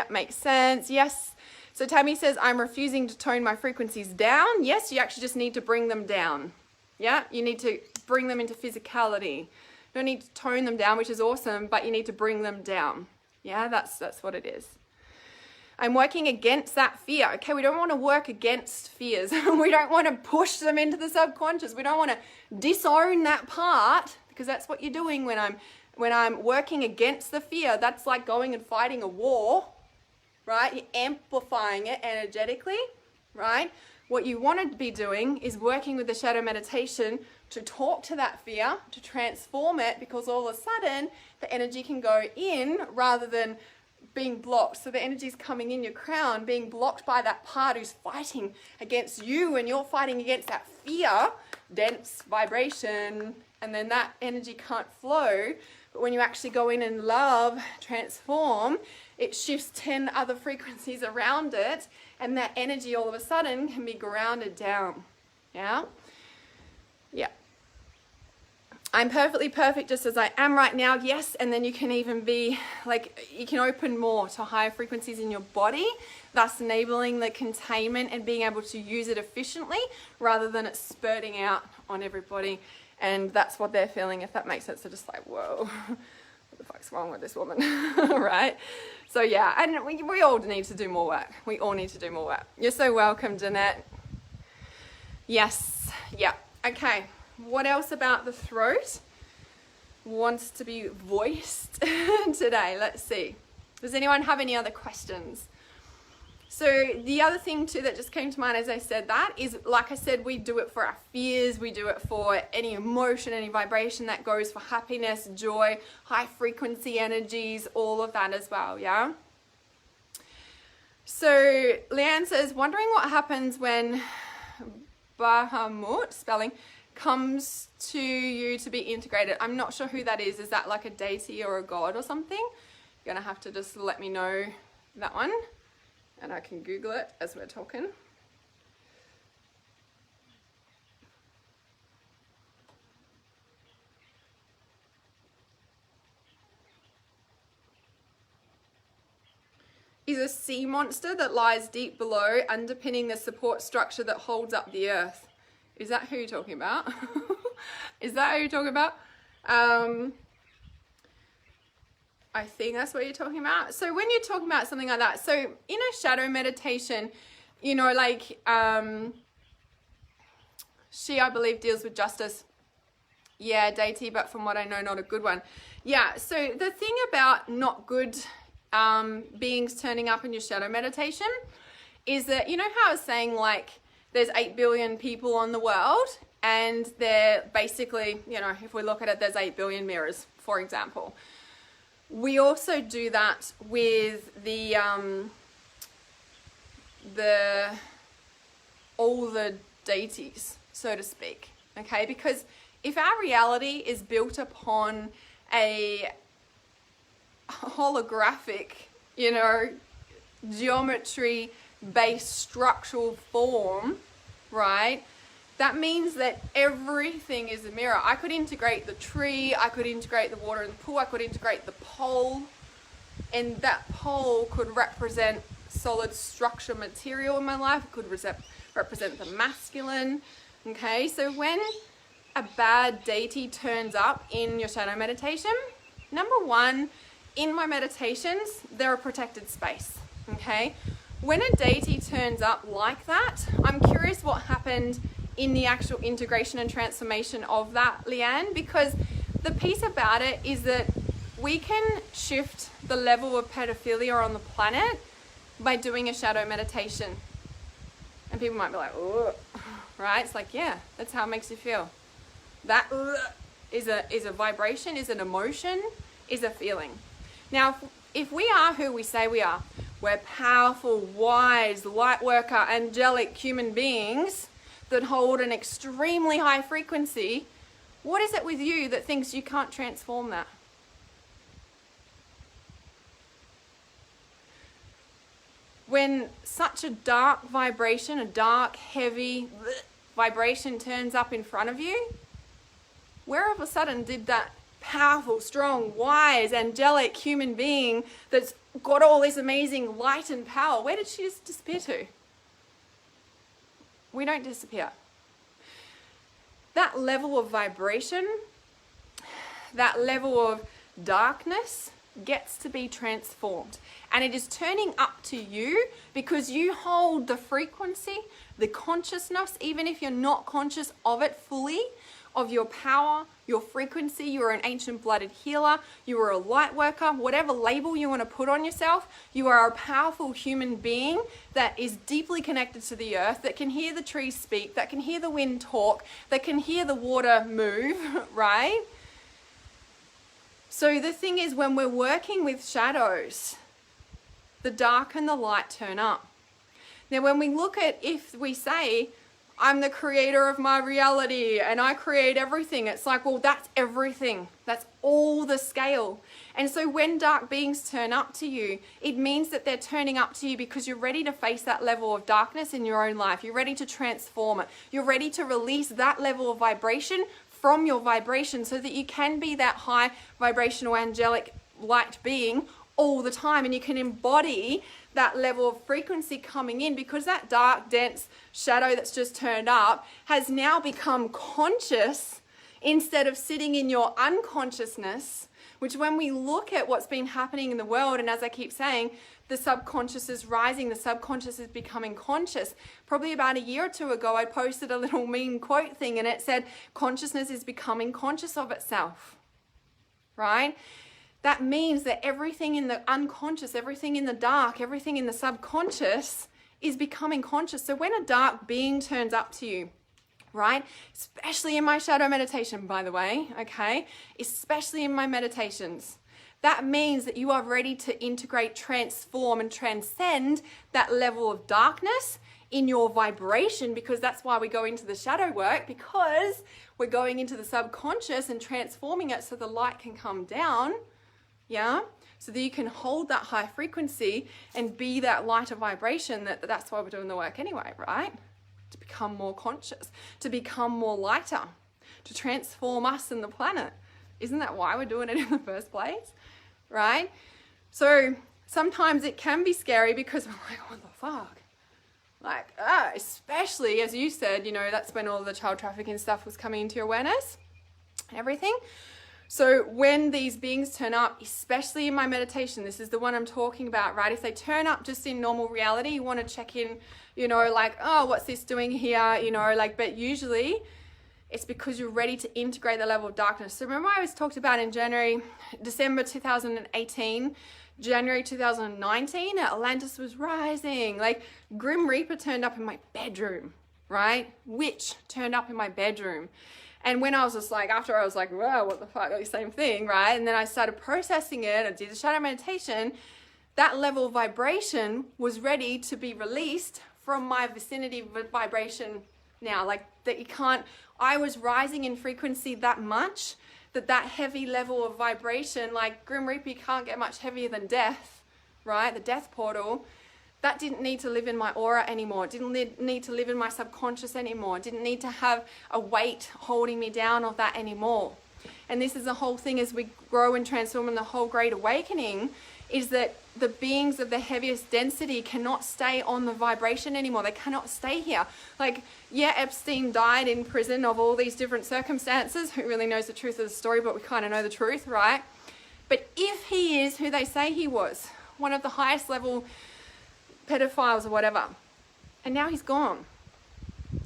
makes sense. Yes. So Tammy says, I'm refusing to tone my frequencies down. Yes, you actually just need to bring them down. Yeah, you need to bring them into physicality. You don't need to tone them down, which is awesome, but you need to bring them down. Yeah, that's what it is. I'm working against that fear. Okay, we don't want to work against fears. We don't want to push them into the subconscious. We don't want to disown that part, because that's what you're doing when I'm working against the fear. That's like going and fighting a war, right? You're amplifying it energetically, right? What you want to be doing is working with the shadow meditation to talk to that fear, to transform it, because all of a sudden the energy can go in rather than being blocked. So the energy is coming in your crown, being blocked by that part who's fighting against you, and you're fighting against that fear, dense vibration, and then that energy can't flow. But when you actually go in and love, transform, it shifts 10 other frequencies around it, and that energy all of a sudden can be grounded down. Yeah? Yeah. I'm perfectly perfect just as I am right now. Yes, and then you can even be like, you can open more to higher frequencies in your body, thus enabling the containment and being able to use it efficiently rather than it spurting out on everybody. And that's what they're feeling, if that makes sense. They're just like, whoa, what the fuck's wrong with this woman, right? So yeah, and we all need to do more work. We all need to do more work. You're so welcome, Jeanette. Yes, yeah, okay. What else about the throat wants to be voiced today? Let's see. Does anyone have any other questions? So the other thing too that just came to mind as I said that is, like I said, we do it for our fears, we do it for any emotion, any vibration that goes for happiness, joy, high frequency energies, all of that as well, yeah? So Leanne says, wondering what happens when Bahamut, spelling, comes to you to be integrated. I'm not sure who that is. Is that like a deity or a god or something? You're gonna have to just let me know that one, and I can Google it as we're talking. Is a sea monster that lies deep below, underpinning the support structure that holds up the earth. Is that who you're talking about? Is that who you're talking about? I think that's what you're talking about. So when you're talking about something like that, so in a shadow meditation, you know, like she, I believe, deals with justice. Yeah, deity, but from what I know, not a good one. Yeah, so the thing about not good beings turning up in your shadow meditation is that, you know how I was saying, like, there's 8 billion people on the world, and they're basically, you know, if we look at it, there's 8 billion mirrors, for example. We also do that with all the deities, so to speak, okay? Because if our reality is built upon a holographic, you know, geometry-based structural form, right? That means that everything is a mirror. I could integrate the tree, I could integrate the water in the pool, I could integrate the pole, and that pole could represent solid structure material in my life. It could represent the masculine, okay? So when a bad deity turns up in your shadow meditation, number one, in my meditations, they're a protected space, okay? When a deity turns up like that, I'm curious what happened in the actual integration and transformation of that, Leanne, because the piece about it is that we can shift the level of pedophilia on the planet by doing a shadow meditation. And people might be like, oh, right? It's like, yeah, that's how it makes you feel. That is a vibration, is an emotion, is a feeling. Now, if we are who we say we are, we're powerful, wise, light worker, angelic human beings that hold an extremely high frequency, what is it with you that thinks you can't transform that? When such a dark vibration, a dark, heavy vibration turns up in front of you, where all of a sudden did that powerful, strong, wise, angelic human being that's got all this amazing light and power, where did she just disappear to? We don't disappear. That level of vibration, that level of darkness gets to be transformed. And it is turning up to you because you hold the frequency, the consciousness, even if you're not conscious of it fully, of your power, your frequency. You are an ancient blooded healer, you are a light worker, whatever label you want to put on yourself, you are a powerful human being that is deeply connected to the earth, that can hear the trees speak, that can hear the wind talk, that can hear the water move, right? So the thing is, when we're working with shadows, the dark and the light turn up. Now, when we look at, if we say, I'm the creator of my reality and I create everything, it's like, well, that's everything. That's all the scale. And so when dark beings turn up to you, it means that they're turning up to you because you're ready to face that level of darkness in your own life. You're ready to transform it. You're ready to release that level of vibration from your vibration so that you can be that high vibrational angelic light being all the time, and you can embody that level of frequency coming in, because that dark, dense shadow that's just turned up has now become conscious instead of sitting in your unconsciousness, which when we look at what's been happening in the world, and as I keep saying, the subconscious is rising, the subconscious is becoming conscious. Probably about a year or two ago, I posted a little mean quote thing, and it said, consciousness is becoming conscious of itself, right? That means that everything in the unconscious, everything in the dark, everything in the subconscious is becoming conscious. So when a dark being turns up to you, right, especially in my shadow meditation, by the way, okay, especially in my meditations, that means that you are ready to integrate, transform, and transcend that level of darkness in your vibration, because that's why we go into the shadow work, because we're going into the subconscious and transforming it so the light can come down, yeah? So that you can hold that high frequency and be that lighter vibration. That's why we're doing the work anyway, right? To become more conscious, to become more lighter, to transform us and the planet. Isn't that why we're doing it in the first place? Right? So sometimes it can be scary because we're like, what the fuck? Like, especially as you said, you know, that's when all the child trafficking stuff was coming into your awareness and everything. So when these beings turn up, especially in my meditation, this is the one I'm talking about, right? If they turn up just in normal reality, you want to check in, you know, like, oh, what's this doing here? You know, like, but usually it's because you're ready to integrate the level of darkness. So remember I was talked about in December 2018, January 2019, Atlantis was rising. Like Grim Reaper turned up in my bedroom, right? Witch turned up in my bedroom. And when I was just like, after I was like, wow, what the fuck, like same thing, right? And then I started processing it, I did the shadow meditation, that level of vibration was ready to be released from my vicinity vibration now. Like that you can't, I was rising in frequency that much that heavy level of vibration, like Grim Reaper can't get much heavier than death, right? The death portal. That didn't need to live in my aura anymore. It didn't need to live in my subconscious anymore. It didn't need to have a weight holding me down of that anymore. And this is the whole thing as we grow and transform in the whole Great Awakening, is that the beings of the heaviest density cannot stay on the vibration anymore. They cannot stay here. Like, yeah, Epstein died in prison of all these different circumstances. Who really knows the truth of the story, but we kind of know the truth, right? But if he is who they say he was, one of the highest level pedophiles or whatever, and now he's gone.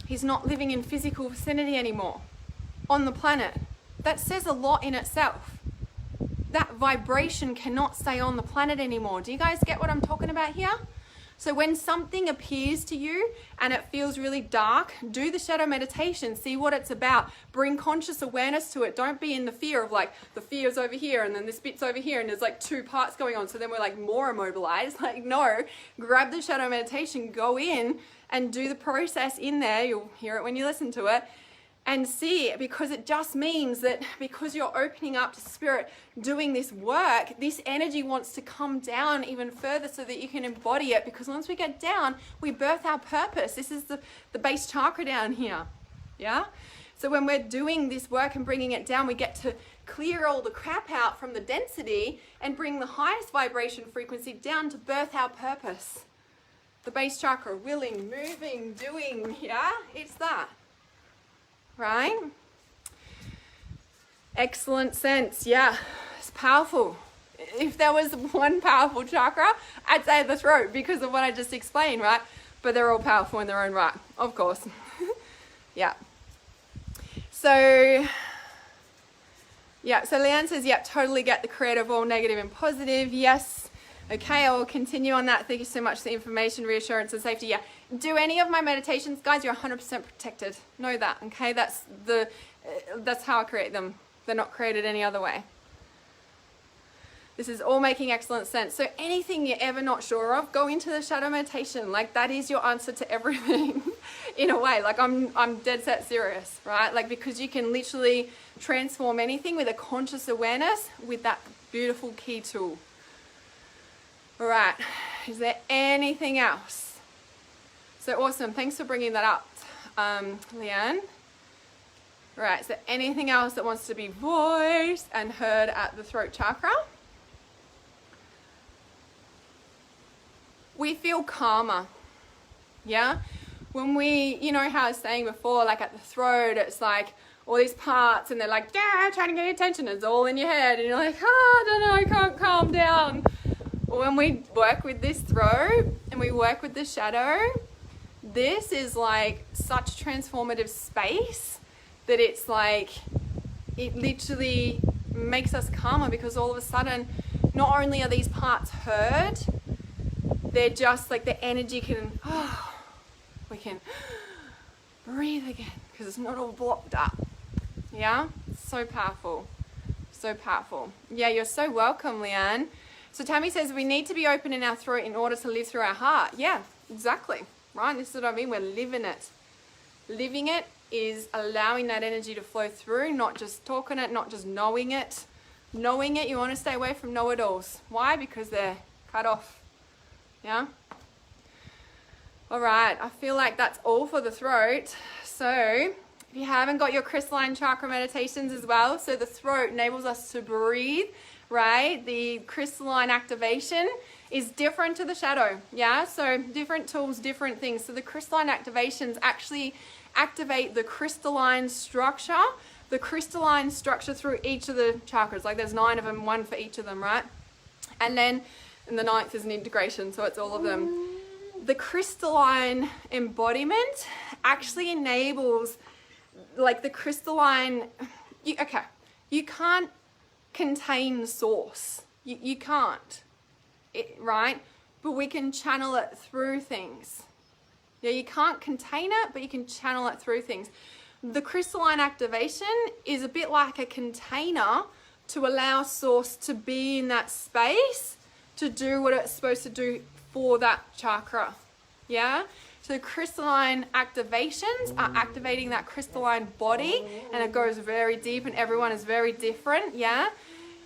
He's not living in physical vicinity anymore on the planet. That says a lot in itself. That vibration cannot stay on the planet anymore. Do you guys get what I'm talking about here? So when something appears to you and it feels really dark, do the shadow meditation, see what it's about, bring conscious awareness to it. Don't be in the fear of like, the fear's over here and then this bit's over here and there's like two parts going on. So then we're like more immobilized. Like, no, grab the shadow meditation, go in and do the process in there. You'll hear it when you listen to it. And see, because it just means that because you're opening up to spirit, doing this work, this energy wants to come down even further so that you can embody it. Because once we get down, we birth our purpose. This is the base chakra down here. Yeah? So when we're doing this work and bringing it down, we get to clear all the crap out from the density and bring the highest vibration frequency down to birth our purpose. The base chakra, willing, moving, doing. Yeah? It's that. Right? Excellent sense. Yeah, it's powerful. If there was one powerful chakra, I'd say the throat because of what I just explained, right? But they're all powerful in their own right, of course. Yeah. So Leanne says, yep, totally get the creative, all negative and positive. Yes. Okay, I will continue on that. Thank you so much for the information, reassurance, and safety. Yeah. Do any of my meditations, guys, you're 100% protected. Know that, okay? That's how I create them. They're not created any other way. This is all making excellent sense. So anything you're ever not sure of, go into the shadow meditation. Like that is your answer to everything in a way. Like I'm dead set serious, right? Like because you can literally transform anything with a conscious awareness with that beautiful key tool. All right, is there anything else? So awesome, thanks for bringing that up, Leanne. Right, so anything else that wants to be voiced and heard at the throat chakra? We feel calmer, yeah? When we, you know how I was saying before, like at the throat, it's like all these parts and they're like, yeah, trying to get your attention, it's all in your head. And you're like, I don't know, I can't calm down. When we work with this throat and we work with the shadow, this is like such transformative space that it's like, it literally makes us calmer, because all of a sudden, not only are these parts heard, they're just like the energy can, we can breathe again because it's not all blocked up. Yeah, so powerful, so powerful. Yeah, you're so welcome, Leanne. So Tammy says we need to be open in our throat in order to live through our heart. Yeah, exactly, right? This is what I mean, we're living it. Living it is allowing that energy to flow through, not just talking it, not just knowing it. Knowing it, you want to stay away from know-it-alls. Why? Because they're cut off. Yeah? All right, I feel like that's all for the throat. So if you haven't got your crystalline chakra meditations as well, so the throat enables us to breathe, right? The crystalline activation is different to the shadow, yeah? So different tools, different things. So the crystalline activations actually activate the crystalline structure through each of the chakras. Like there's 9 of them, one for each of them, right? And then the 9th is an integration, so it's all of them. The crystalline embodiment actually enables, like the crystalline, you can't contain the source. You can't, right? But we can channel it through things. Yeah, you can't contain it, but you can channel it through things. The crystalline activation is a bit like a container to allow source to be in that space to do what it's supposed to do for that chakra. Yeah? So crystalline activations are activating that crystalline body, and it goes very deep, and everyone is very different. Yeah?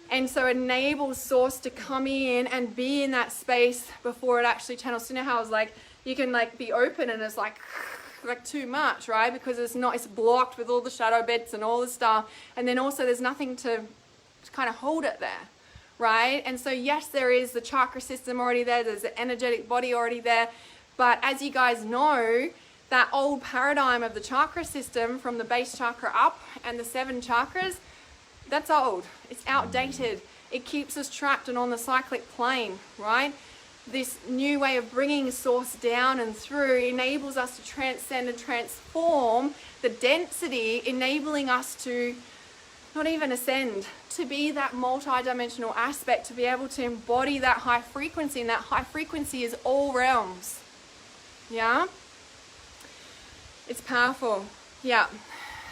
And so it enables source to come in and be in that space before it actually channels. So you know how it's like, you can like be open and it's like too much, right? Because it's blocked with all the shadow bits and all the stuff. And then also there's nothing to kind of hold it there, right? And so yes, there is the chakra system already there. There's the energetic body already there. But as you guys know, that old paradigm of the chakra system from the base chakra up and the 7 chakras, that's old. It's outdated. It keeps us trapped and on the cyclic plane, right? This new way of bringing source down and through enables us to transcend and transform the density, enabling us to not even ascend, to be that multi-dimensional aspect, to be able to embody that high frequency, and that high frequency is all realms. Yeah? It's powerful. Yeah.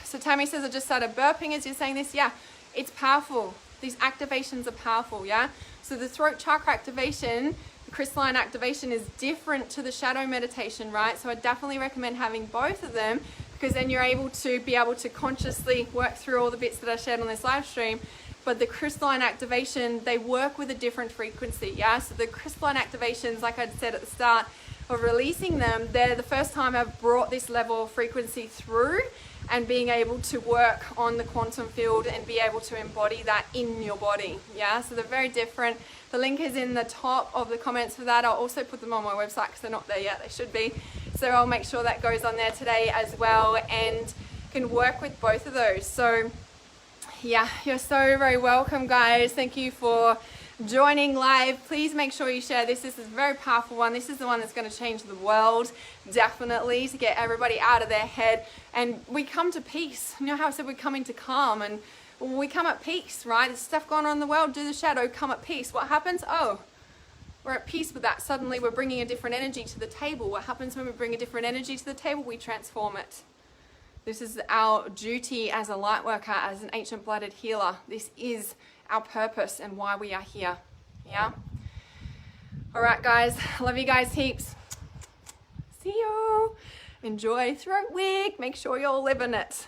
So Tammy says, I just started burping as you're saying this. Yeah, it's powerful. These activations are powerful, yeah? So the throat chakra activation, the crystalline activation, is different to the shadow meditation, right? So I definitely recommend having both of them, because then you're able to consciously work through all the bits that I shared on this live stream. But the crystalline activation, they work with a different frequency, yeah? So the crystalline activations, like I said at the start of releasing them, they're the first time I've brought this level of frequency through, and being able to work on the quantum field and be able to embody that in your body. Yeah, so they're very different. The link is in the top of the comments for that. I'll also put them on my website because they're not there yet. They should be. So I'll make sure that goes on there today as well, and can work with both of those. So yeah, you're so very welcome, guys. Thank you for joining live. Please make sure you share this. This is a very powerful one. This is the one that's going to change the world, definitely, to get everybody out of their head. And we come to peace. You know how I said we're coming to calm, and we come at peace, right? There's stuff going on in the world. Do the shadow, come at peace. What happens? Oh, we're at peace with that. Suddenly we're bringing a different energy to the table. What happens when we bring a different energy to the table? We transform it. This is our duty as a light worker, as an ancient blooded healer. This is our purpose and why we are here. Yeah. All right, guys. Love you guys heaps. See you. Enjoy Throat Week. Make sure you're living it.